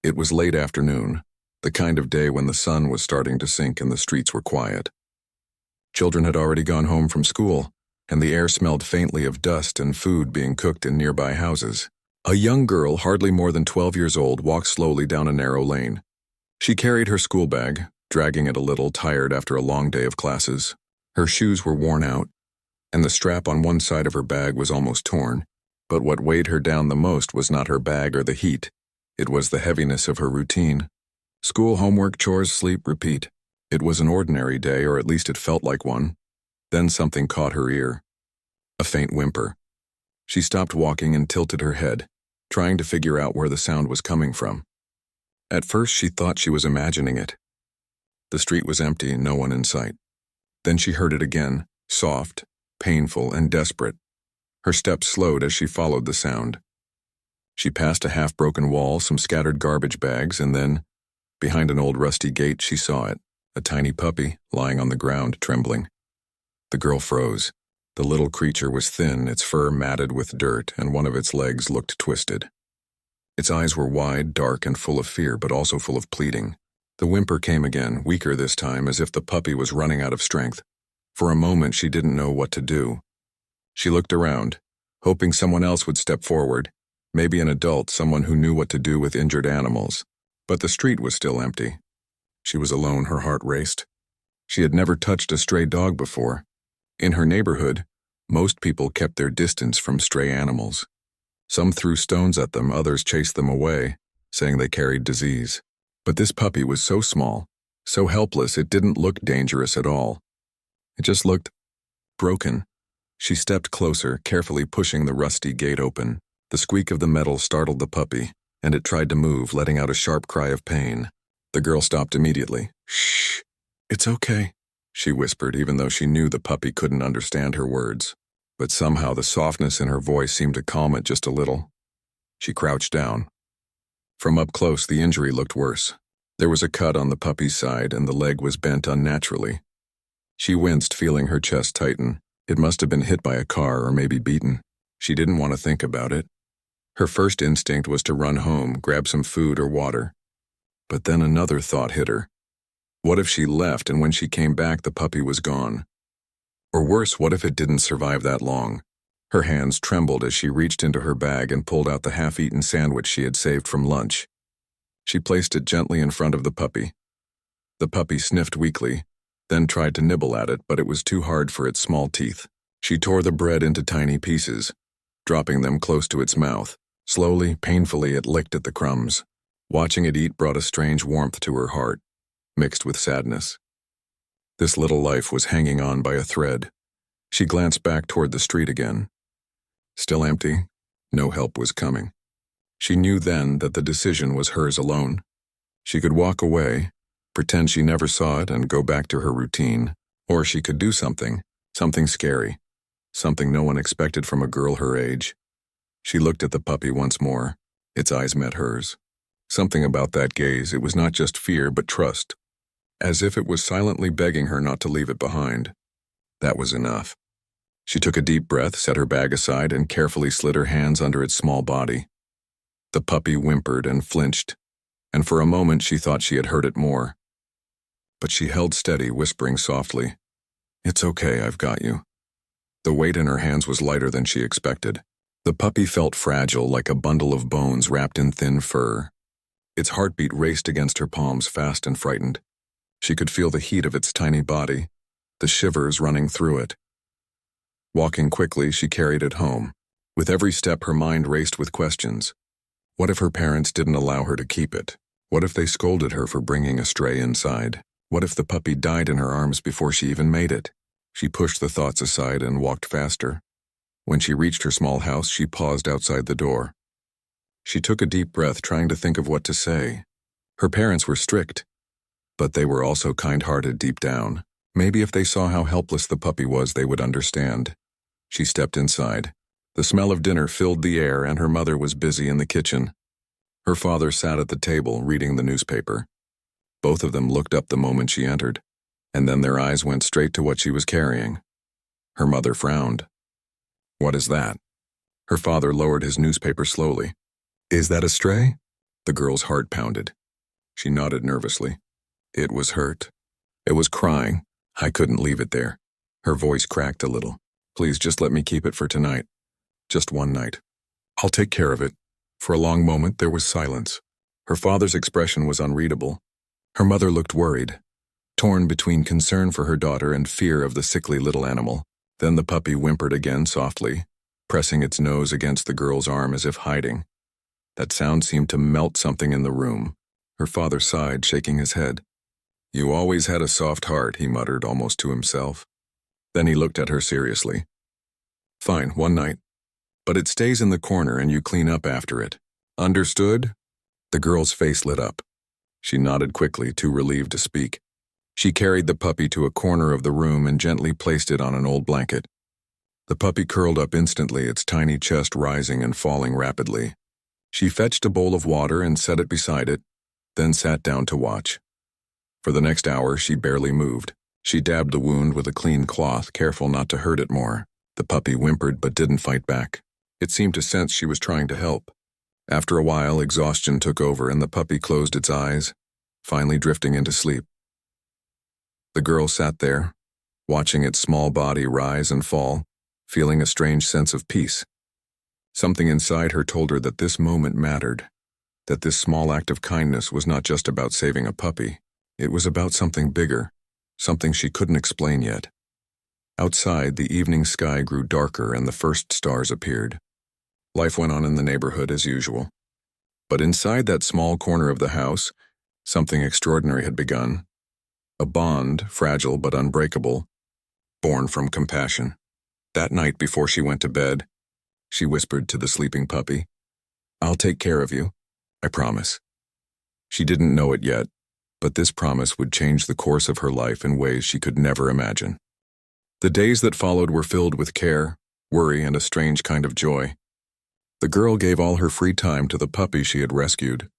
It was late afternoon, the kind of day when the sun was starting to sink and the streets were quiet. Children had already gone home from school, and the air smelled faintly of dust and food being cooked in nearby houses. A young girl, hardly more than 12 years old, walked slowly down a narrow lane. She carried her school bag, dragging it a little, tired after a long day of classes. Her shoes were worn out, and the strap on one side of her bag was almost torn. But what weighed her down the most was not her bag or the heat. It was the heaviness of her routine. School, homework, chores, sleep, repeat. It was an ordinary day, or at least it felt like one. Then something caught her ear. A faint whimper. She stopped walking and tilted her head, trying to figure out where the sound was coming from. At first she thought she was imagining it. The street was empty, no one in sight. Then she heard it again, soft, painful, and desperate. Her steps slowed as she followed the sound. She passed a half-broken wall, some scattered garbage bags, and then, behind an old rusty gate, she saw it, a tiny puppy, lying on the ground, trembling. The girl froze. The little creature was thin, its fur matted with dirt, and one of its legs looked twisted. Its eyes were wide, dark, and full of fear, but also full of pleading. The whimper came again, weaker this time, as if the puppy was running out of strength. For a moment she didn't know what to do. She looked around, hoping someone else would step forward, maybe an adult, someone who knew what to do with injured animals. But the street was still empty. She was alone, her heart raced. She had never touched a stray dog before. In her neighborhood, most people kept their distance from stray animals. Some threw stones at them, others chased them away, saying they carried disease. But this puppy was so small, so helpless, it didn't look dangerous at all. It just looked broken. She stepped closer, carefully pushing the rusty gate open. The squeak of the metal startled the puppy, and it tried to move, letting out a sharp cry of pain. The girl stopped immediately. "Shh, it's okay," she whispered, even though she knew the puppy couldn't understand her words. But somehow the softness in her voice seemed to calm it just a little. She crouched down. From up close, the injury looked worse. There was a cut on the puppy's side, and the leg was bent unnaturally. She winced, feeling her chest tighten. It must have been hit by a car or maybe beaten. She didn't want to think about it. Her first instinct was to run home, grab some food or water. But then another thought hit her. What if she left and when she came back the puppy was gone? Or worse, what if it didn't survive that long? Her hands trembled as she reached into her bag and pulled out the half-eaten sandwich she had saved from lunch. She placed it gently in front of the puppy. The puppy sniffed weakly, then tried to nibble at it, but it was too hard for its small teeth. She tore the bread into tiny pieces, dropping them close to its mouth. Slowly, painfully, it licked at the crumbs. Watching it eat brought a strange warmth to her heart, mixed with sadness. This little life was hanging on by a thread. She glanced back toward the street again. Still empty, no help was coming. She knew then that the decision was hers alone. She could walk away, pretend she never saw it and go back to her routine, or she could do something scary, something no one expected from a girl her age. She looked at the puppy once more. Its eyes met hers. Something about that gaze, it was not just fear but trust, as if it was silently begging her not to leave it behind. That was enough. She took a deep breath, set her bag aside, and carefully slid her hands under its small body. The puppy whimpered and flinched, and for a moment she thought she had hurt it more. But she held steady, whispering softly, "It's okay, I've got you." The weight in her hands was lighter than she expected. The puppy felt fragile, like a bundle of bones wrapped in thin fur. Its heartbeat raced against her palms, fast and frightened. She could feel the heat of its tiny body, the shivers running through it. Walking quickly, she carried it home. With every step, her mind raced with questions. What if her parents didn't allow her to keep it? What if they scolded her for bringing a stray inside? What if the puppy died in her arms before she even made it? She pushed the thoughts aside and walked faster. When she reached her small house, she paused outside the door. She took a deep breath, trying to think of what to say. Her parents were strict, but they were also kind-hearted deep down. Maybe if they saw how helpless the puppy was, they would understand. She stepped inside. The smell of dinner filled the air, and her mother was busy in the kitchen. Her father sat at the table, reading the newspaper. Both of them looked up the moment she entered, and then their eyes went straight to what she was carrying. Her mother frowned. "What is that?" Her father lowered his newspaper slowly. "Is that a stray?" The girl's heart pounded. She nodded nervously. It was hurt. It was crying. I couldn't leave it there. Her voice cracked a little. Please just let me keep it for tonight. Just one night. I'll take care of it. For a long moment there was silence. Her father's expression was unreadable. Her mother looked worried, torn between concern for her daughter and fear of the sickly little animal. Then the puppy whimpered again softly, pressing its nose against the girl's arm as if hiding. That sound seemed to melt something in the room. Her father sighed, shaking his head. You always had a soft heart, he muttered almost to himself. Then he looked at her seriously. Fine, one night. But it stays in the corner and you clean up after it. Understood? The girl's face lit up. She nodded quickly, too relieved to speak. She carried the puppy to a corner of the room and gently placed it on an old blanket. The puppy curled up instantly, its tiny chest rising and falling rapidly. She fetched a bowl of water and set it beside it, then sat down to watch. For the next hour, she barely moved. She dabbed the wound with a clean cloth, careful not to hurt it more. The puppy whimpered but didn't fight back. It seemed to sense she was trying to help. After a while, exhaustion took over and the puppy closed its eyes, finally drifting into sleep. The girl sat there, watching its small body rise and fall, feeling a strange sense of peace. Something inside her told her that this moment mattered, that this small act of kindness was not just about saving a puppy. It was about something bigger, something she couldn't explain yet. Outside, the evening sky grew darker and the first stars appeared. Life went on in the neighborhood as usual. But inside that small corner of the house, something extraordinary had begun. A bond, fragile but unbreakable, born from compassion. That night before she went to bed, she whispered to the sleeping puppy, I'll take care of you, I promise. She didn't know it yet, but this promise would change the course of her life in ways she could never imagine. The days that followed were filled with care, worry, and a strange kind of joy. The girl gave all her free time to the puppy she had rescued.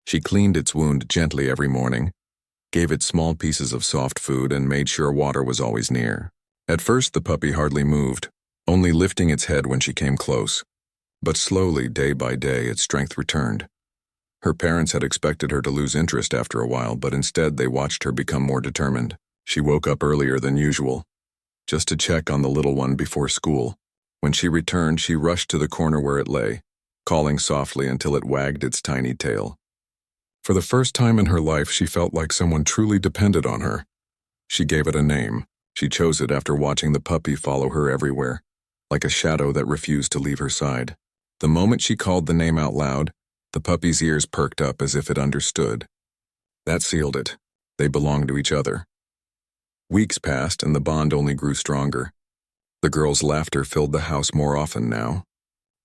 She cleaned its wound gently every morning, gave it small pieces of soft food, and made sure water was always near. At first, the puppy hardly moved, only lifting its head when she came close. But slowly, day by day, its strength returned. Her parents had expected her to lose interest after a while, but instead they watched her become more determined. She woke up earlier than usual, just to check on the little one before school. When she returned, she rushed to the corner where it lay, calling softly until it wagged its tiny tail. For the first time in her life, she felt like someone truly depended on her. She gave it a name. She chose it after watching the puppy follow her everywhere, like a shadow that refused to leave her side. The moment she called the name out loud, the puppy's ears perked up as if it understood. That sealed it. They belonged to each other. Weeks passed and the bond only grew stronger. The girl's laughter filled the house more often now.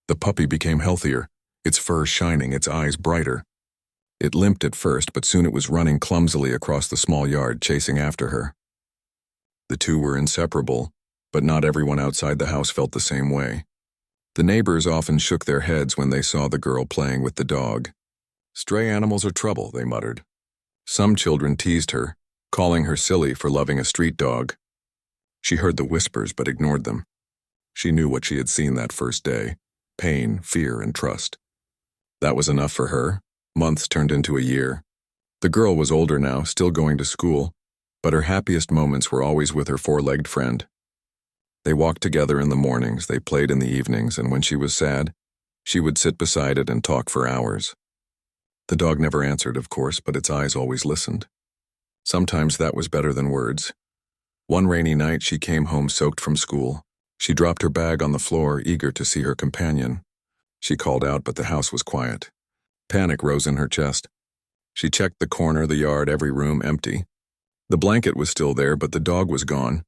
The puppy became healthier, its fur shining, its eyes brighter. It limped at first, but soon it was running clumsily across the small yard, chasing after her. The two were inseparable, but not everyone outside the house felt the same way. The neighbors often shook their heads when they saw the girl playing with the dog. Stray animals are trouble, they muttered. Some children teased her, calling her silly for loving a street dog. She heard the whispers but ignored them. She knew what she had seen that first day: pain, fear, and trust. That was enough for her. Months turned into a year. The girl was older now, still going to school, but her happiest moments were always with her four-legged friend. They walked together in the mornings, they played in the evenings, and when she was sad, she would sit beside it and talk for hours. The dog never answered, of course, but its eyes always listened. Sometimes that was better than words. One rainy night, she came home soaked from school. She dropped her bag on the floor, eager to see her companion. She called out, but the house was quiet. Panic rose in her chest. She checked the corner, the yard, every room empty. The blanket was still there, but the dog was gone.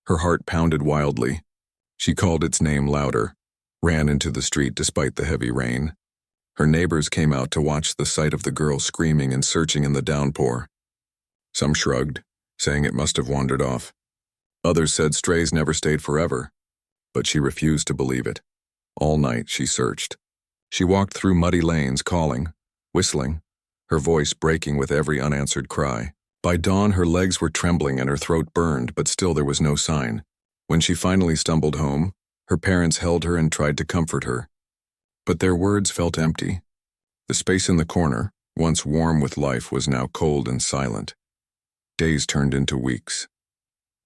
Her heart pounded wildly. She called its name louder, ran into the street despite the heavy rain. Her neighbors came out to watch the sight of the girl screaming and searching in the downpour. Some shrugged, saying it must have wandered off. Others said strays never stayed forever, but she refused to believe it. All night she searched. She walked through muddy lanes, calling, whistling, her voice breaking with every unanswered cry. By dawn, her legs were trembling and her throat burned, but still there was no sign. When she finally stumbled home, her parents held her and tried to comfort her. But their words felt empty. The space in the corner, once warm with life, was now cold and silent. Days turned into weeks.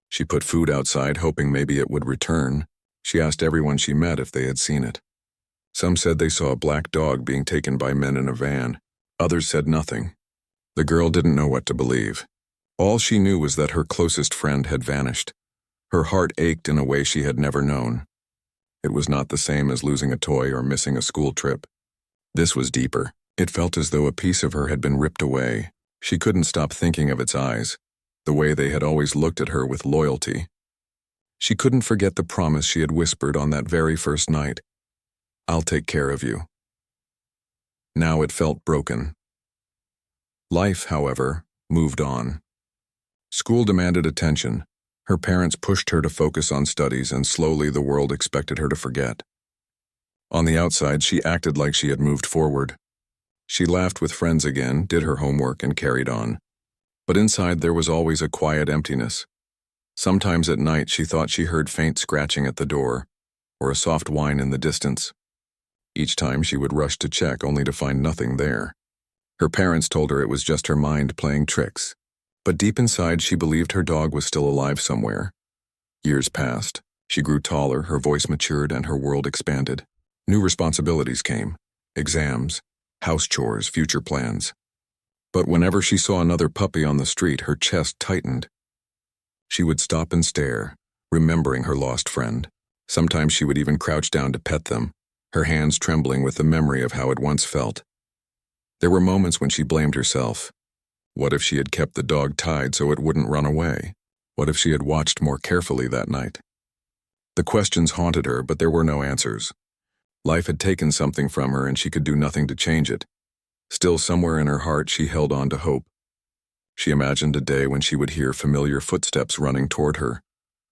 She put food outside, hoping maybe it would return. She asked everyone she met if they had seen it. Some said they saw a black dog being taken by men in a van. Others said nothing. The girl didn't know what to believe. All she knew was that her closest friend had vanished. Her heart ached in a way she had never known. It was not the same as losing a toy or missing a school trip. This was deeper. It felt as though a piece of her had been ripped away. She couldn't stop thinking of its eyes, the way they had always looked at her with loyalty. She couldn't forget the promise she had whispered on that very first night. "I'll take care of you." Now it felt broken. Life, however, moved on. School demanded attention. Her parents pushed her to focus on studies, and slowly the world expected her to forget. On the outside, she acted like she had moved forward. She laughed with friends again, did her homework, and carried on. But inside there was always a quiet emptiness. Sometimes at night she thought she heard faint scratching at the door, or a soft whine in the distance. Each time she would rush to check, only to find nothing there. Her parents told her it was just her mind playing tricks. But deep inside she believed her dog was still alive somewhere. Years passed. She grew taller, her voice matured, and her world expanded. New responsibilities came. Exams, house chores, future plans. But whenever she saw another puppy on the street, her chest tightened. She would stop and stare, remembering her lost friend. Sometimes she would even crouch down to pet them, her hands trembling with the memory of how it once felt. There were moments when she blamed herself. What if she had kept the dog tied so it wouldn't run away? What if she had watched more carefully that night? The questions haunted her, but there were no answers. Life had taken something from her, and she could do nothing to change it. Still, somewhere in her heart, she held on to hope. She imagined a day when she would hear familiar footsteps running toward her,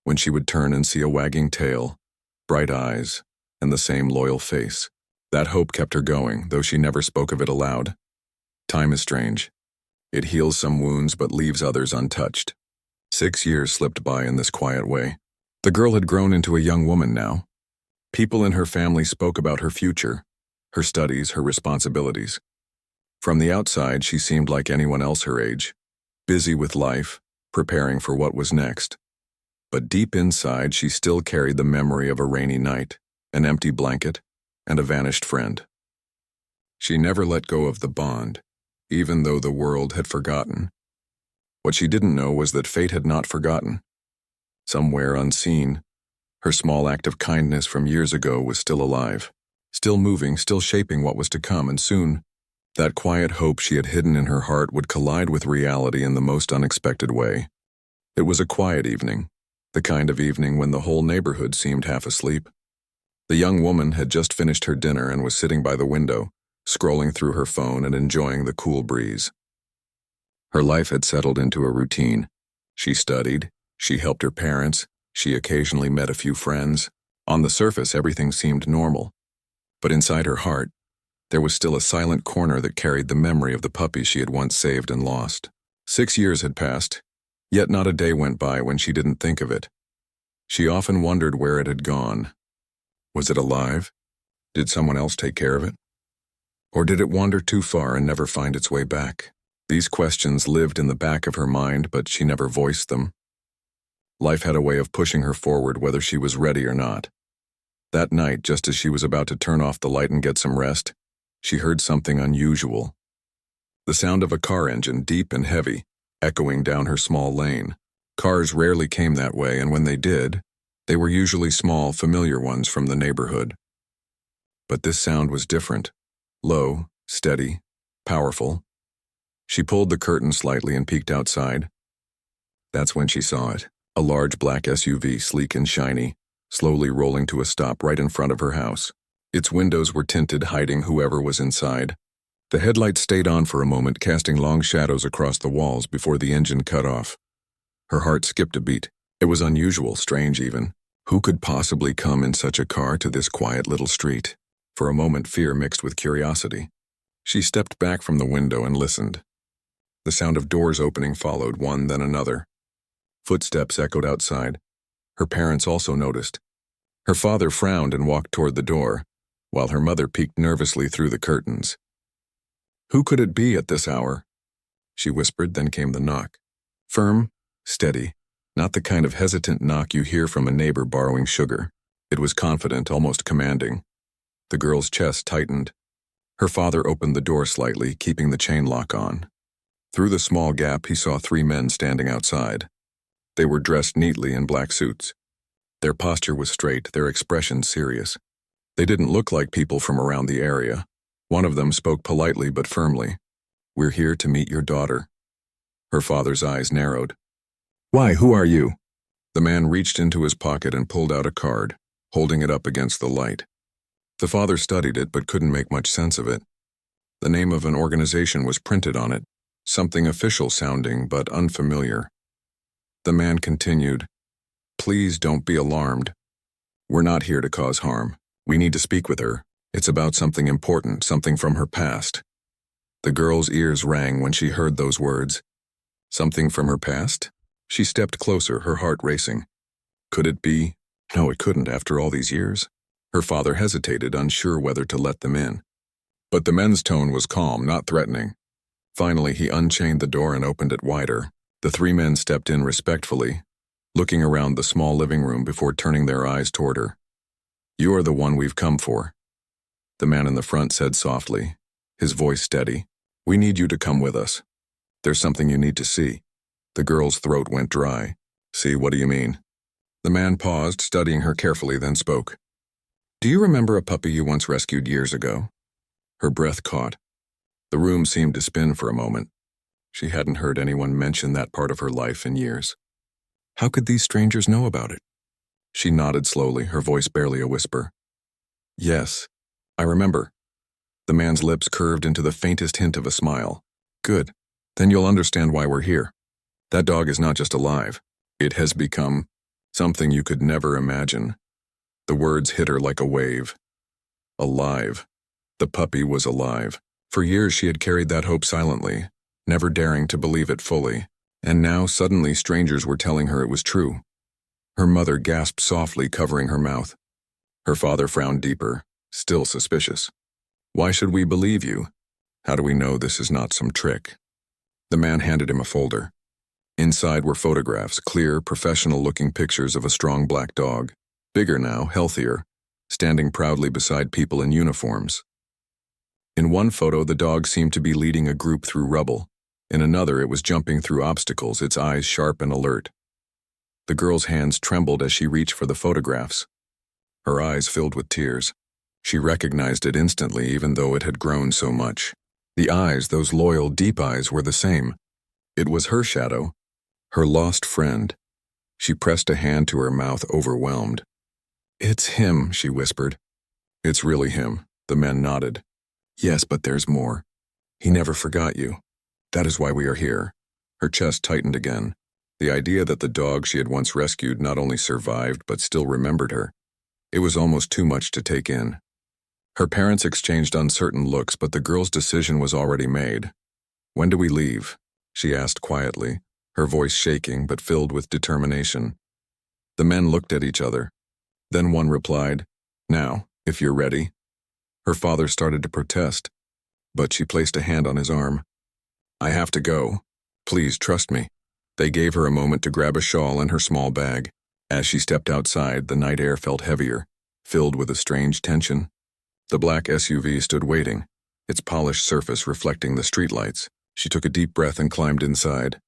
when she would turn and see a wagging tail, bright eyes, and the same loyal face. That hope kept her going, though she never spoke of it aloud. Time is strange. It heals some wounds but leaves others untouched. 6 years slipped by in this quiet way. The girl had grown into a young woman now. People in her family spoke about her future, her studies, her responsibilities. From the outside, she seemed like anyone else her age, busy with life, preparing for what was next. But deep inside, she still carried the memory of a rainy night, an empty blanket, and a vanished friend. She never let go of the bond, even though the world had forgotten. What she didn't know was that fate had not forgotten. Somewhere unseen, her small act of kindness from years ago was still alive, still moving, still shaping what was to come, and soon, that quiet hope she had hidden in her heart would collide with reality in the most unexpected way. It was a quiet evening, the kind of evening when the whole neighborhood seemed half asleep. The young woman had just finished her dinner and was sitting by the window, scrolling through her phone and enjoying the cool breeze. Her life had settled into a routine. She studied, she helped her parents, she occasionally met a few friends. On the surface, everything seemed normal. But inside her heart, there was still a silent corner that carried the memory of the puppy she had once saved and lost. 6 years had passed, yet not a day went by when she didn't think of it. She often wondered where it had gone. Was it alive? Did someone else take care of it? Or did it wander too far and never find its way back? These questions lived in the back of her mind, but she never voiced them. Life had a way of pushing her forward whether she was ready or not. That night, just as she was about to turn off the light and get some rest, she heard something unusual. The sound of a car engine, deep and heavy, echoing down her small lane. Cars rarely came that way, and when they did, they were usually small, familiar ones from the neighborhood. But this sound was different. Low, steady, powerful. She pulled the curtain slightly and peeked outside. That's when she saw it. A large black SUV, sleek and shiny, slowly rolling to a stop right in front of her house. Its windows were tinted, hiding whoever was inside. The headlights stayed on for a moment, casting long shadows across the walls before the engine cut off. Her heart skipped a beat. It was unusual, strange even. Who could possibly come in such a car to this quiet little street? For a moment, fear mixed with curiosity. She stepped back from the window and listened. The sound of doors opening followed, one then another. Footsteps echoed outside. Her parents also noticed. Her father frowned and walked toward the door, while her mother peeked nervously through the curtains. Who could it be at this hour? She whispered, then came the knock. Firm, steady, not the kind of hesitant knock you hear from a neighbor borrowing sugar. It was confident, almost commanding. The girl's chest tightened. Her father opened the door slightly, keeping the chain lock on. Through the small gap, he saw 3 men standing outside. They were dressed neatly in black suits. Their posture was straight, their expression serious. They didn't look like people from around the area. One of them spoke politely but firmly. "We're here to meet your daughter." Her father's eyes narrowed. "Why, who are you?" The man reached into his pocket and pulled out a card, holding it up against the light. The father studied it but couldn't make much sense of it. The name of an organization was printed on it, something official sounding but unfamiliar. The man continued, "Please don't be alarmed. We're not here to cause harm. We need to speak with her. It's about something important, something from her past." The girl's ears rang when she heard those words. Something from her past? She stepped closer, her heart racing. Could it be? No, it couldn't after all these years. Her father hesitated, unsure whether to let them in. But the men's tone was calm, not threatening. Finally, he unchained the door and opened it wider. The 3 men stepped in respectfully, looking around the small living room before turning their eyes toward her. "You are the one we've come for," the man in the front said softly, his voice steady. "We need you to come with us. There's something you need to see." The girl's throat went dry. "See, what do you mean?" The man paused, studying her carefully, then spoke. "Do you remember a puppy you once rescued years ago?" Her breath caught. The room seemed to spin for a moment. She hadn't heard anyone mention that part of her life in years. How could these strangers know about it? She nodded slowly, her voice barely a whisper. "Yes, I remember." The man's lips curved into the faintest hint of a smile. "Good. Then you'll understand why we're here. That dog is not just alive. It has become something you could never imagine." The words hit her like a wave. Alive. The puppy was alive. For years she had carried that hope silently, never daring to believe it fully. And now, suddenly, strangers were telling her it was true. Her mother gasped softly, covering her mouth. Her father frowned deeper, still suspicious. "Why should we believe you? How do we know this is not some trick?" The man handed him a folder. Inside were photographs, clear, professional-looking pictures of a strong black dog, bigger now, healthier, standing proudly beside people in uniforms. In one photo, the dog seemed to be leading a group through rubble. In another, it was jumping through obstacles, its eyes sharp and alert. The girl's hands trembled as she reached for the photographs. Her eyes filled with tears. She recognized it instantly, even though it had grown so much. The eyes, those loyal, deep eyes, were the same. It was her shadow, her lost friend. She pressed a hand to her mouth, overwhelmed. "It's him," she whispered. "It's really him," the men nodded. "Yes, but there's more. He never forgot you. That is why we are here." Her chest tightened again. The idea that the dog she had once rescued not only survived but still remembered her. It was almost too much to take in. Her parents exchanged uncertain looks, but the girl's decision was already made. "When do we leave?" she asked quietly, her voice shaking but filled with determination. The men looked at each other. Then one replied, "Now, if you're ready." Her father started to protest, but she placed a hand on his arm. "I have to go. Please trust me." They gave her a moment to grab a shawl and her small bag. As she stepped outside, the night air felt heavier, filled with a strange tension. The black SUV stood waiting, its polished surface reflecting the streetlights. She took a deep breath and climbed inside.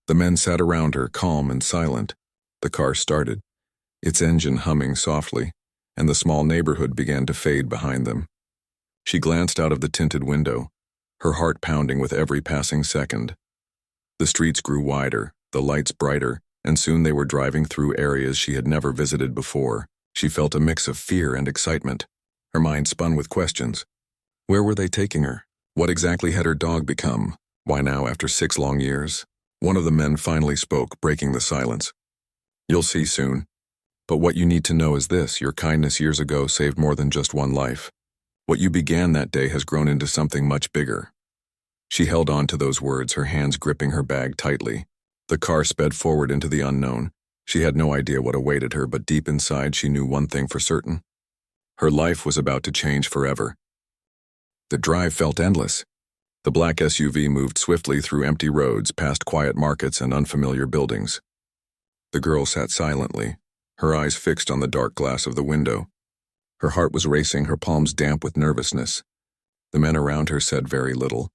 The men sat around her, calm and silent. The car started, its engine humming softly, and the small neighborhood began to fade behind them. She glanced out of the tinted window, her heart pounding with every passing second. The streets grew wider, the lights brighter, and soon they were driving through areas she had never visited before. She felt a mix of fear and excitement. Her mind spun with questions. Where were they taking her? What exactly had her dog become? Why now, after 6 long years? One of the men finally spoke, breaking the silence. "You'll see soon. But what you need to know is this: your kindness years ago saved more than just one life. What you began that day has grown into something much bigger." She held on to those words, her hands gripping her bag tightly. The car sped forward into the unknown. She had no idea what awaited her, but deep inside she knew one thing for certain. Her life was about to change forever. The drive felt endless. The black SUV moved swiftly through empty roads, past quiet markets and unfamiliar buildings. The girl sat silently, her eyes fixed on the dark glass of the window. Her heart was racing, her palms damp with nervousness. The men around her said very little.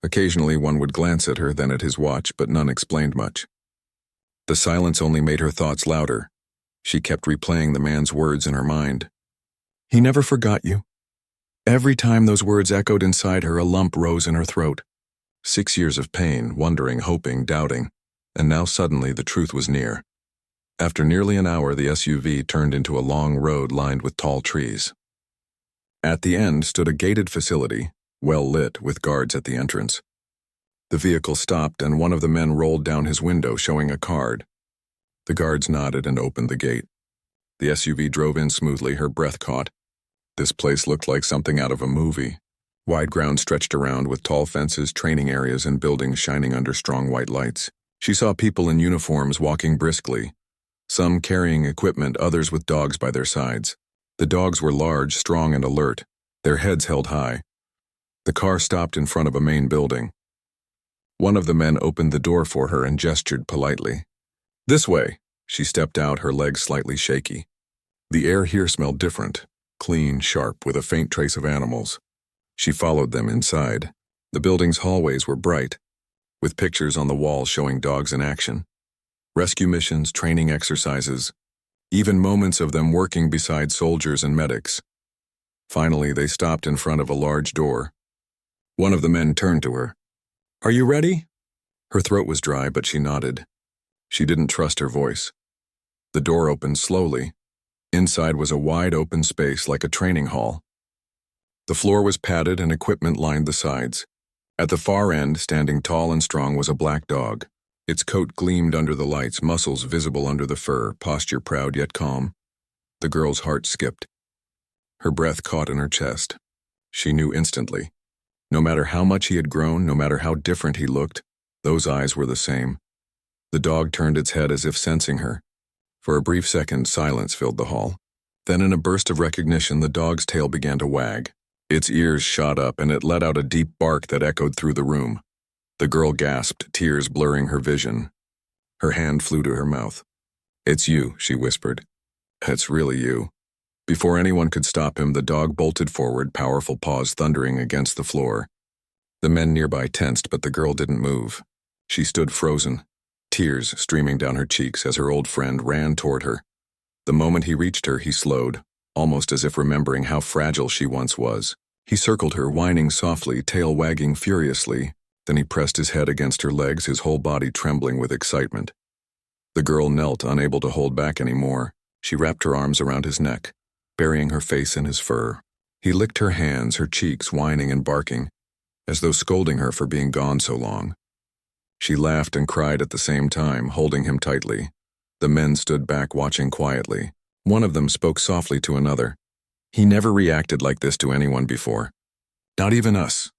Occasionally one would glance at her, then at his watch, but none explained much. The silence only made her thoughts louder. She kept replaying the man's words in her mind. "He never forgot you." Every time those words echoed inside her, a lump rose in her throat. 6 years of pain, wondering, hoping, doubting, and now suddenly the truth was near. After nearly an hour, the SUV turned into a long road lined with tall trees. At the end stood a gated facility, well lit, with guards at the entrance. The vehicle stopped and one of the men rolled down his window, showing a card. The guards nodded and opened the gate. The SUV drove in smoothly, her breath caught. This place looked like something out of a movie. Wide ground stretched around with tall fences, training areas, and buildings shining under strong white lights. She saw people in uniforms walking briskly, some carrying equipment, others with dogs by their sides. The dogs were large, strong, and alert, their heads held high. The car stopped in front of a main building. One of the men opened the door for her and gestured politely. "This way." She stepped out, her legs slightly shaky. The air here smelled different, clean, sharp, with a faint trace of animals. She followed them inside. The building's hallways were bright, with pictures on the walls showing dogs in action. Rescue missions, training exercises, even moments of them working beside soldiers and medics. Finally, they stopped in front of a large door. One of the men turned to her. "Are you ready?" Her throat was dry, but she nodded. She didn't trust her voice. The door opened slowly. Inside was a wide open space like a training hall. The floor was padded and equipment lined the sides. At the far end, standing tall and strong, was a black dog. Its coat gleamed under the lights, muscles visible under the fur, posture proud yet calm. The girl's heart skipped. Her breath caught in her chest. She knew instantly. No matter how much he had grown, no matter how different he looked, those eyes were the same. The dog turned its head as if sensing her. For a brief second, silence filled the hall. Then in a burst of recognition, the dog's tail began to wag. Its ears shot up, and it let out a deep bark that echoed through the room. The girl gasped, tears blurring her vision. Her hand flew to her mouth. "It's you," she whispered. "It's really you." Before anyone could stop him, the dog bolted forward, powerful paws thundering against the floor. The men nearby tensed, but the girl didn't move. She stood frozen, tears streaming down her cheeks as her old friend ran toward her. The moment he reached her, he slowed, almost as if remembering how fragile she once was. He circled her, whining softly, tail wagging furiously. Then he pressed his head against her legs, his whole body trembling with excitement. The girl knelt, unable to hold back anymore. She wrapped her arms around his neck, burying her face in his fur. He licked her hands, her cheeks, whining and barking, as though scolding her for being gone so long. She laughed and cried at the same time, holding him tightly. The men stood back, watching quietly. One of them spoke softly to another. He never reacted like this to anyone before. Not even us.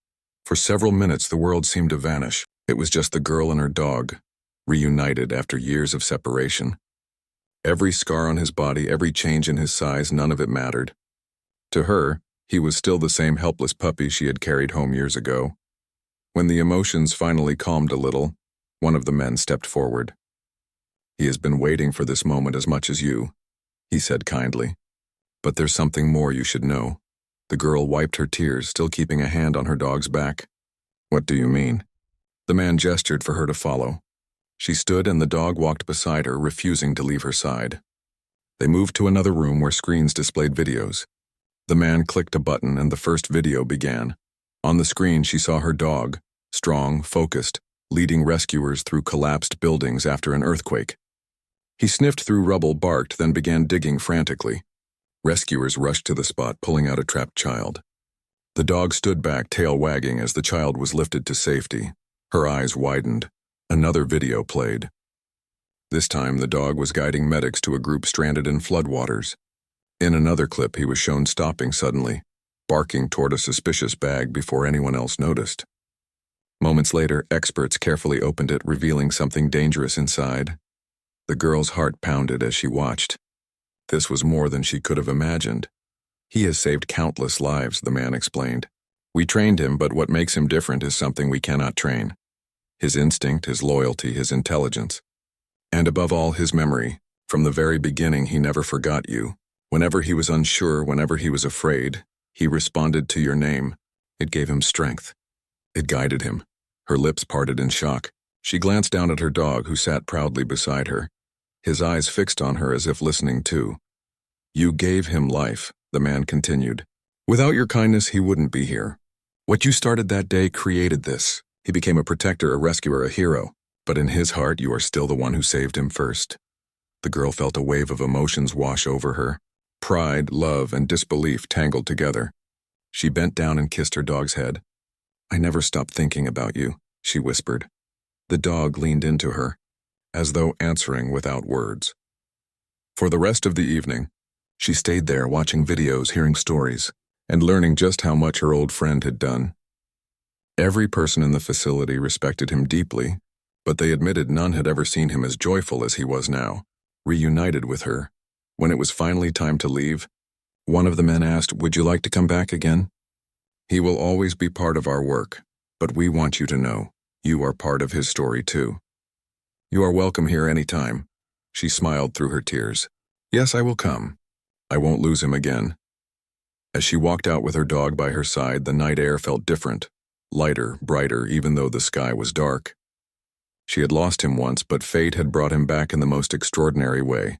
For several minutes, the world seemed to vanish. It was just the girl and her dog, reunited after years of separation. Every scar on his body, every change in his size, none of it mattered. To her, he was still the same helpless puppy she had carried home years ago. When the emotions finally calmed a little, one of the men stepped forward. "He has been waiting for this moment as much as you," he said kindly. "But there's something more you should know." The girl wiped her tears, still keeping a hand on her dog's back. "What do you mean?" The man gestured for her to follow. She stood and the dog walked beside her, refusing to leave her side. They moved to another room where screens displayed videos. The man clicked a button and the first video began. On the screen she saw her dog, strong, focused, leading rescuers through collapsed buildings after an earthquake. He sniffed through rubble, barked, then began digging frantically. Rescuers rushed to the spot, pulling out a trapped child. The dog stood back, tail wagging, as the child was lifted to safety. Her eyes widened. Another video played. This time, the dog was guiding medics to a group stranded in floodwaters. In another clip, he was shown stopping suddenly, barking toward a suspicious bag before anyone else noticed. Moments later, experts carefully opened it, revealing something dangerous inside. The girl's heart pounded as she watched. This was more than she could have imagined. "He has saved countless lives," the man explained. We trained him, but what makes him different is something we cannot train. His instinct, his loyalty, his intelligence. And above all, his memory. From the very beginning, he never forgot you. Whenever he was unsure, whenever he was afraid, he responded to your name. It gave him strength. It guided him. Her lips parted in shock. She glanced down at her dog, who sat proudly beside her, his eyes fixed on her as if listening too. You gave him life, the man continued. Without your kindness, he wouldn't be here. What you started that day created this. He became a protector, a rescuer, a hero. But in his heart, you are still the one who saved him first. The girl felt a wave of emotions wash over her. Pride, love, and disbelief tangled together. She bent down and kissed her dog's head. I never stopped thinking about you, she whispered. The dog leaned into her, as though answering without words. For the rest of the evening, she stayed there watching videos, hearing stories, and learning just how much her old friend had done. Every person in the facility respected him deeply, but they admitted none had ever seen him as joyful as he was now, reunited with her. When it was finally time to leave, one of the men asked, "Would you like to come back again?" He will always be part of our work, but we want you to know you are part of his story too. You are welcome here any time. She smiled through her tears. Yes, I will come. I won't lose him again. As she walked out with her dog by her side, the night air felt different, lighter, brighter, even though the sky was dark. She had lost him once, but fate had brought him back in the most extraordinary way.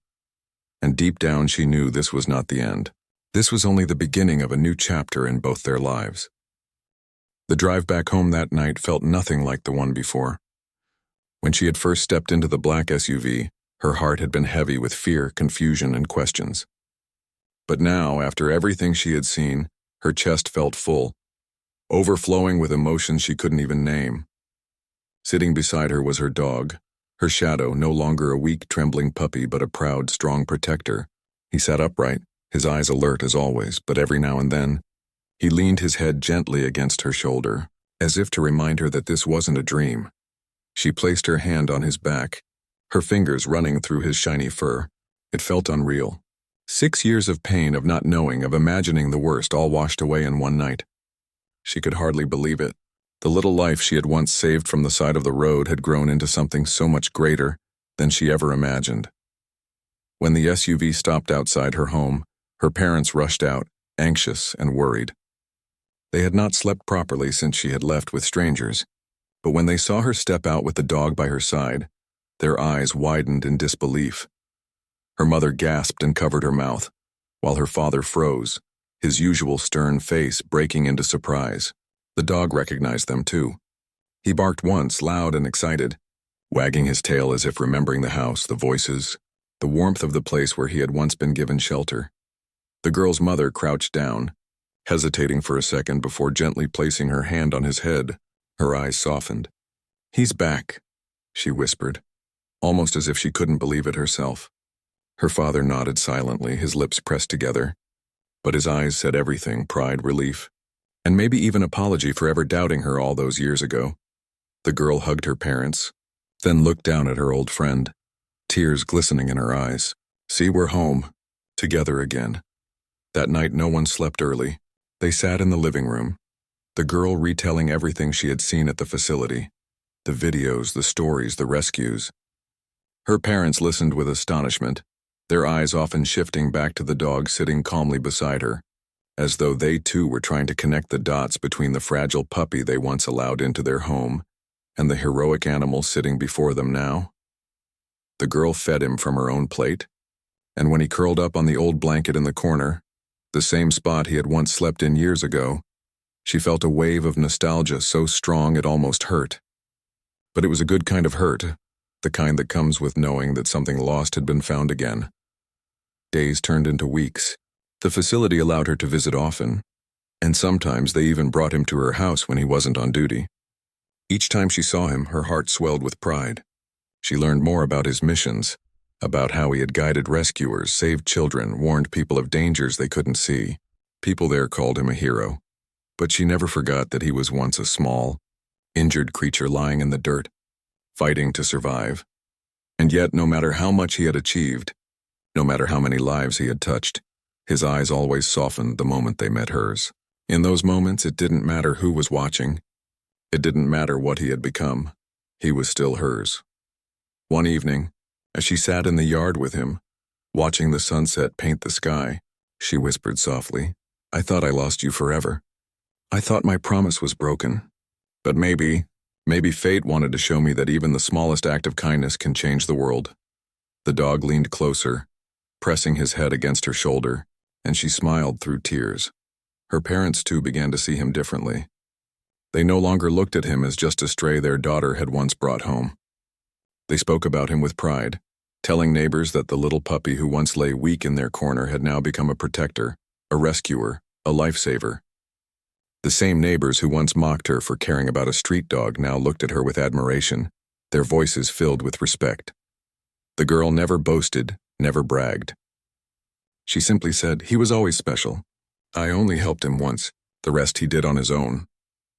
And deep down she knew this was not the end. This was only the beginning of a new chapter in both their lives. The drive back home that night felt nothing like the one before. When she had first stepped into the black SUV, her heart had been heavy with fear, confusion, and questions. But now, after everything she had seen, her chest felt full, overflowing with emotions she couldn't even name. Sitting beside her was her dog, her shadow, no longer a weak, trembling puppy, but a proud, strong protector. He sat upright, his eyes alert as always, but every now and then, he leaned his head gently against her shoulder, as if to remind her that this wasn't a dream. She placed her hand on his back, her fingers running through his shiny fur. It felt unreal. 6 years of pain, of not knowing, of imagining the worst, all washed away in one night. She could hardly believe it. The little life she had once saved from the side of the road had grown into something so much greater than she ever imagined. When the SUV stopped outside her home, her parents rushed out, anxious and worried. They had not slept properly since she had left with strangers, but when they saw her step out with the dog by her side, their eyes widened in disbelief. Her mother gasped and covered her mouth, while her father froze, his usual stern face breaking into surprise. The dog recognized them too. He barked once, loud and excited, wagging his tail as if remembering the house, the voices, the warmth of the place where he had once been given shelter. The girl's mother crouched down, hesitating for a second before gently placing her hand on his head. Her eyes softened. "He's back," she whispered, almost as if she couldn't believe it herself. Her father nodded silently, his lips pressed together, but his eyes said everything: pride, relief, and maybe even apology for ever doubting her all those years ago. The girl hugged her parents, then looked down at her old friend, tears glistening in her eyes. "See, we're home, together again." That night no one slept early. They sat in the living room, the girl retelling everything she had seen at the facility, the videos, the stories, the rescues. Her parents listened with astonishment, their eyes often shifting back to the dog sitting calmly beside her, as though they too were trying to connect the dots between the fragile puppy they once allowed into their home and the heroic animal sitting before them now. The girl fed him from her own plate, and when he curled up on the old blanket in the corner, the same spot he had once slept in years ago, she felt a wave of nostalgia so strong it almost hurt. But it was a good kind of hurt, the kind that comes with knowing that something lost had been found again. Days turned into weeks. The facility allowed her to visit often, and sometimes they even brought him to her house when he wasn't on duty. Each time she saw him, her heart swelled with pride. She learned more about his missions, about how he had guided rescuers, saved children, warned people of dangers they couldn't see. People there called him a hero. But she never forgot that he was once a small, injured creature lying in the dirt, fighting to survive. And yet, no matter how much he had achieved, no matter how many lives he had touched, his eyes always softened the moment they met hers. In those moments, it didn't matter who was watching. It didn't matter what he had become. He was still hers. One evening, as she sat in the yard with him, watching the sunset paint the sky, she whispered softly, "I thought I lost you forever. I thought my promise was broken. But maybe fate wanted to show me that even the smallest act of kindness can change the world." The dog leaned closer, pressing his head against her shoulder, and she smiled through tears. Her parents, too, began to see him differently. They no longer looked at him as just a stray their daughter had once brought home. They spoke about him with pride, telling neighbors that the little puppy who once lay weak in their corner had now become a protector, a rescuer, a lifesaver. The same neighbors who once mocked her for caring about a street dog now looked at her with admiration, their voices filled with respect. The girl never boasted, never bragged. She simply said, "He was always special. I only helped him once, the rest he did on his own."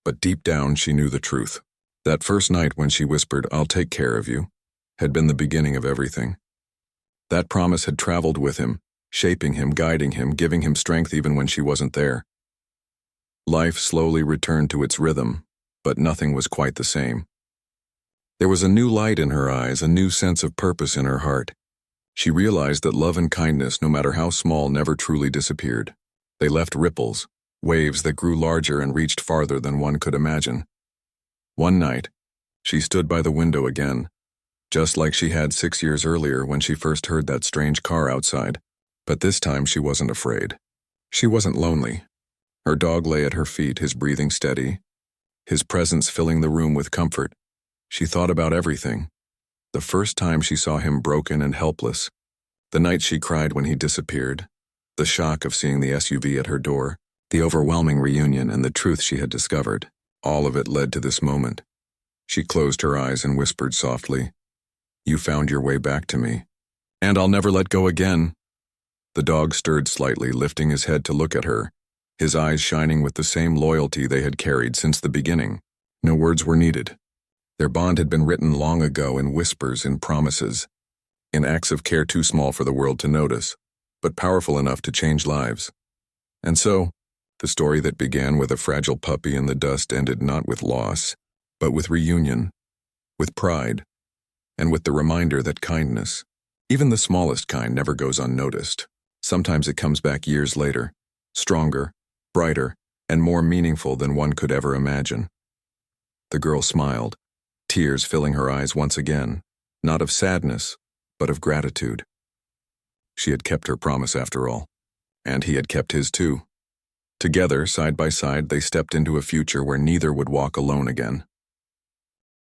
But deep down she knew the truth. That first night when she whispered, "I'll take care of you," had been the beginning of everything. That promise had traveled with him, shaping him, guiding him, giving him strength even when she wasn't there. Life slowly returned to its rhythm, but nothing was quite the same. There was a new light in her eyes, a new sense of purpose in her heart. She realized that love and kindness, no matter how small, never truly disappeared. They left ripples, waves that grew larger and reached farther than one could imagine. One night, she stood by the window again, just like she had 6 years earlier when she first heard that strange car outside. But this time she wasn't afraid. She wasn't lonely. Her dog lay at her feet, his breathing steady, his presence filling the room with comfort. She thought about everything. The first time she saw him broken and helpless, the night she cried when he disappeared, the shock of seeing the SUV at her door, the overwhelming reunion and the truth she had discovered. All of it led to this moment. She closed her eyes and whispered softly, "You found your way back to me. And I'll never let go again." The dog stirred slightly, lifting his head to look at her, his eyes shining with the same loyalty they had carried since the beginning. No words were needed. Their bond had been written long ago in whispers, in promises, in acts of care too small for the world to notice, but powerful enough to change lives. And so, the story that began with a fragile puppy in the dust ended not with loss, but with reunion, with pride, and with the reminder that kindness, even the smallest kind, never goes unnoticed. Sometimes it comes back years later, stronger, brighter, and more meaningful than one could ever imagine. The girl smiled, tears filling her eyes once again, not of sadness, but of gratitude. She had kept her promise after all, and he had kept his too. Together, side by side, they stepped into a future where neither would walk alone again.